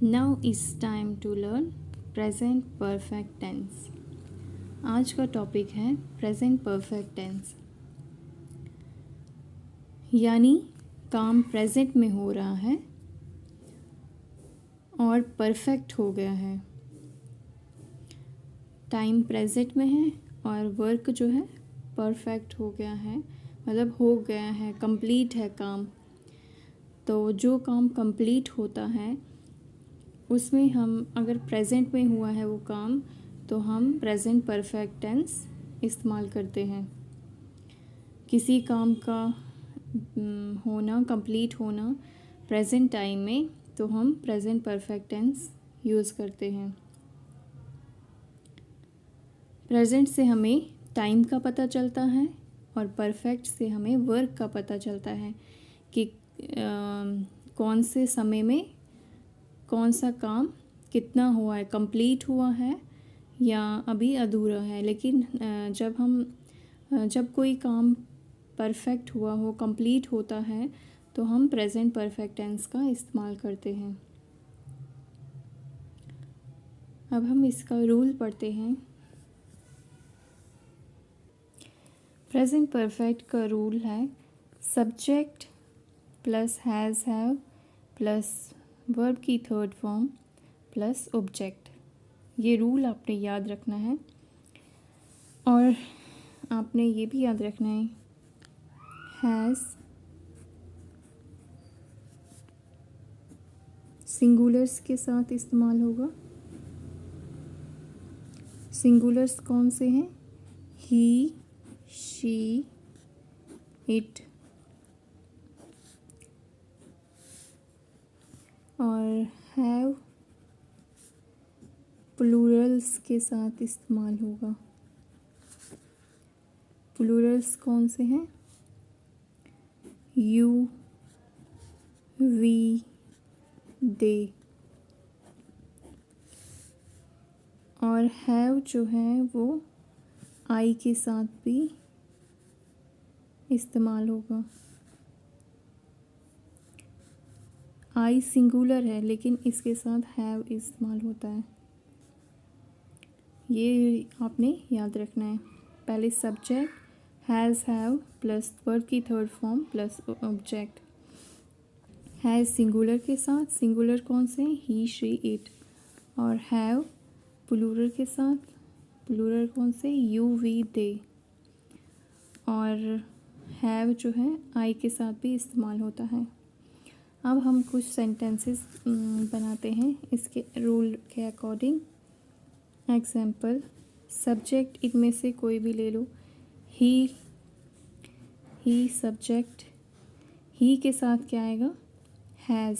Now is time to learn present perfect tense. आज का topic है प्रेजेंट परफेक्ट टेंस, यानी काम प्रेजेंट में हो रहा है और परफेक्ट हो गया है। टाइम प्रेजेंट में है और वर्क जो है परफेक्ट हो गया है, मतलब हो गया है, कंप्लीट है काम। तो जो काम कंप्लीट होता है उसमें हम अगर प्रेजेंट में हुआ है वो काम, तो हम प्रेजेंट परफेक्ट टेंस इस्तेमाल करते हैं। किसी काम का होना, कंप्लीट होना प्रेजेंट टाइम में, तो हम प्रेजेंट परफेक्ट टेंस यूज़ करते हैं। प्रेजेंट से हमें टाइम का पता चलता है और परफेक्ट से हमें वर्क का पता चलता है कि कौन से समय में कौन सा काम कितना हुआ है, कंप्लीट हुआ है या अभी अधूरा है। लेकिन जब कोई काम परफेक्ट हुआ हो, कंप्लीट होता है, तो हम प्रेजेंट परफेक्ट टेंस का इस्तेमाल करते हैं। अब हम इसका रूल पढ़ते हैं। प्रेजेंट परफेक्ट का रूल है subject plus has have plus verb की थर्ड फॉर्म प्लस ऑब्जेक्ट। ये रूल आपने याद रखना है और आपने ये भी याद रखना है हैज़ सिंगुलर्स के साथ इस्तेमाल होगा। सिंगुलर्स कौन से हैं? ही, शी, इट। और हैव प्लूरल्स के साथ इस्तेमाल होगा। प्लूरल्स कौन से हैं? You, we, they. और हैव जो है वो आई के साथ भी इस्तेमाल होगा। आई सिंगुलर है लेकिन इसके साथ हैव इस्तेमाल होता है। ये आपने याद रखना है। पहले subject has have plus verb की third form plus object. Has singular के साथ, सिंगुलर कौन से? He, she, it. और हैव प्लूरल के साथ, प्लूरल कौन से? You, we, they. और हैव जो है आई के साथ भी इस्तेमाल होता है। अब हम कुछ सेंटेंसेस बनाते हैं इसके रूल के अकॉर्डिंग। एग्जाम्पल, सब्जेक्ट इनमें से कोई भी ले लो। ही सब्जेक्ट, ही के साथ क्या आएगा? हैज़।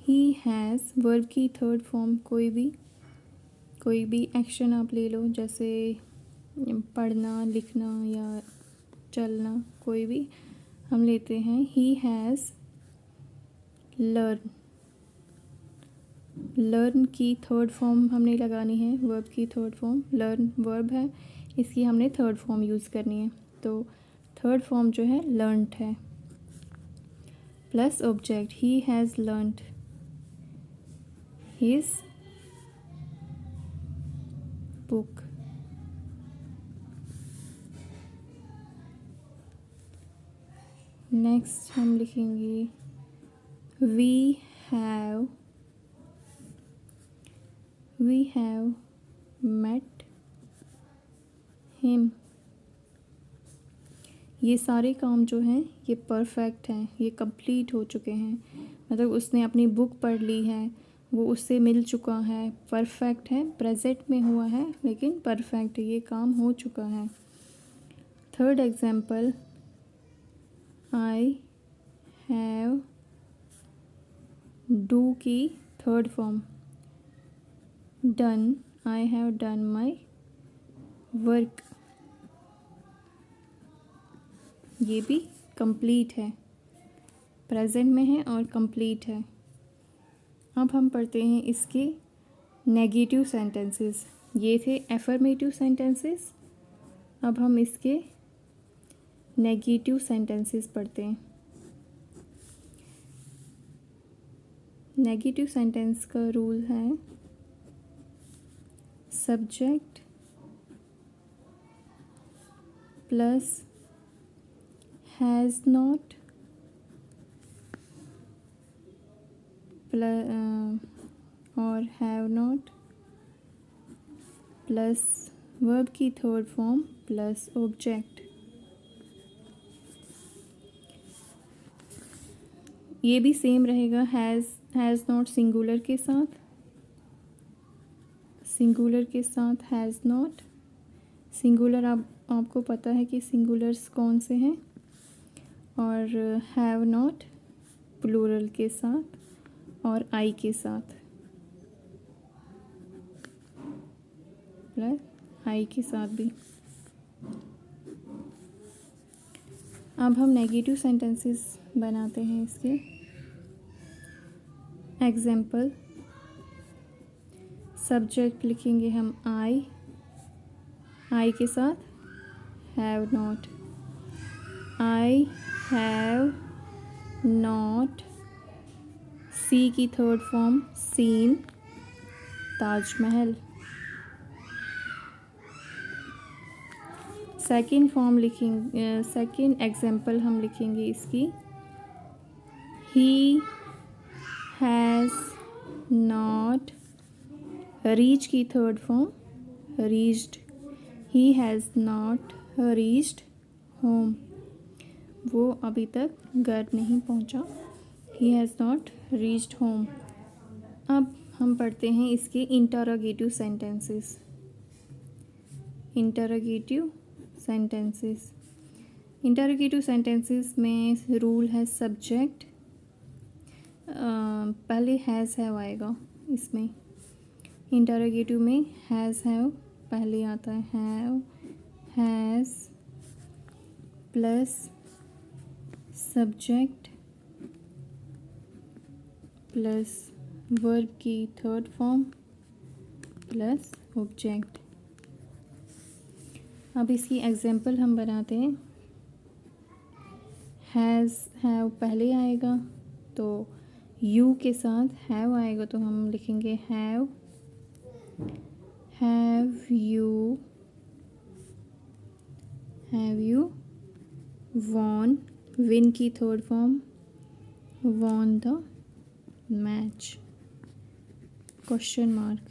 ही हैज़ वर्ब की थर्ड फॉर्म कोई भी एक्शन आप ले लो, जैसे पढ़ना, लिखना या चलना, कोई भी हम लेते हैं। ही हैज़ लर्न की थर्ड फॉर्म हमने लगानी है, वर्ब की थर्ड फॉर्म। लर्न वर्ब है, इसकी हमने थर्ड फॉर्म यूज़ करनी है, तो थर्ड फॉर्म जो है लर्नड है plus object. He has learned his book. Next हम लिखेंगे वी हैव मेट हिम। ये सारे काम जो हैं ये परफेक्ट हैं, ये कंप्लीट हो चुके हैं, मतलब उसने अपनी बुक पढ़ ली है, वो उससे मिल चुका है, परफेक्ट है, प्रेजेंट में हुआ है लेकिन परफेक्ट, ये काम हो चुका है। Third example, I have do की third form done. I have done my work. ये भी कंप्लीट है, प्रेजेंट में है और कंप्लीट है। अब हम पढ़ते हैं इसके नेगेटिव सेंटेंसेस। ये थे एफर्मेटिव सेंटेंसेस। अब हम इसके नेगेटिव सेंटेंसेस पढ़ते हैं। नेगेटिव सेंटेंस का रूल है सब्जेक्ट प्लस हैज़ नॉट और हैव नॉट प्लस वर्ब की थर्ड फॉर्म प्लस ऑब्जेक्ट। ये भी सेम रहेगा हैज़ नॉट सिंगुलर के साथ हैज़ नॉट। सिंगुलर आपको पता है कि सिंगुलर्स कौन से हैं, और हैव नॉट प्लूरल के साथ और आई के साथ प्लस आई के साथ भी। अब हम नेगेटिव सेंटेंसेस बनाते हैं इसके। एग्जाम्पल, सब्जेक्ट लिखेंगे हम आई के साथ have not. I have not see की third form seen Taj Mahal. Second form लिखेंगे, सेकंड एग्जाम्पल हम लिखेंगे इसकी। ही हैज़ नॉट रीच की third form reached. He has not reached home. वो अभी तक घर नहीं पहुंचा। He has not reached home. अब हम पढ़ते हैं इसके इंटरोगेटिव सेंटेंसेस। इंटरोगेटिव सेंटेंसेस में रूल है सब्जेक्ट पहले हैज़ हैव आएगा। इसमें इंटरोगेटिव में हैज़ हैव पहले आता है। Have has plus subject plus verb की थर्ड फॉर्म प्लस ऑब्जेक्ट। अब इसकी एग्जाम्पल हम बनाते हैं। हैज़ हैव पहले आएगा तो यू के साथ हैव आएगा तो हम लिखेंगे हैव यू वॉन। विन की third form won the match. Question mark,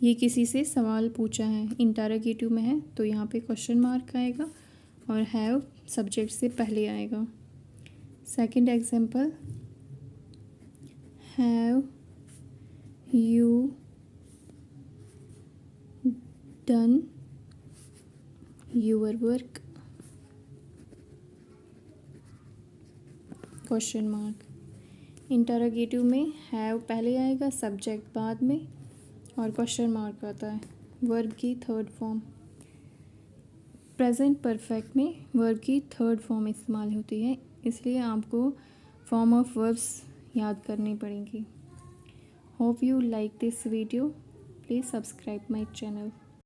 ये किसी से सवाल पूछा है, इंटरोगेटिव में है तो यहाँ पे क्वेश्चन मार्क आएगा और हैव सब्जेक्ट से पहले आएगा। Second example, have you done your work. Question mark. Interrogative में हैव पहले आएगा, सब्जेक्ट बाद में और क्वेश्चन मार्क आता है, वर्ब की थर्ड फॉर्म। प्रेजेंट परफेक्ट में वर्ब की थर्ड फॉर्म इस्तेमाल होती है, इसलिए आपको फॉर्म ऑफ वर्ब्स याद करनी पड़ेंगी। Hope you like this video, please subscribe my channel.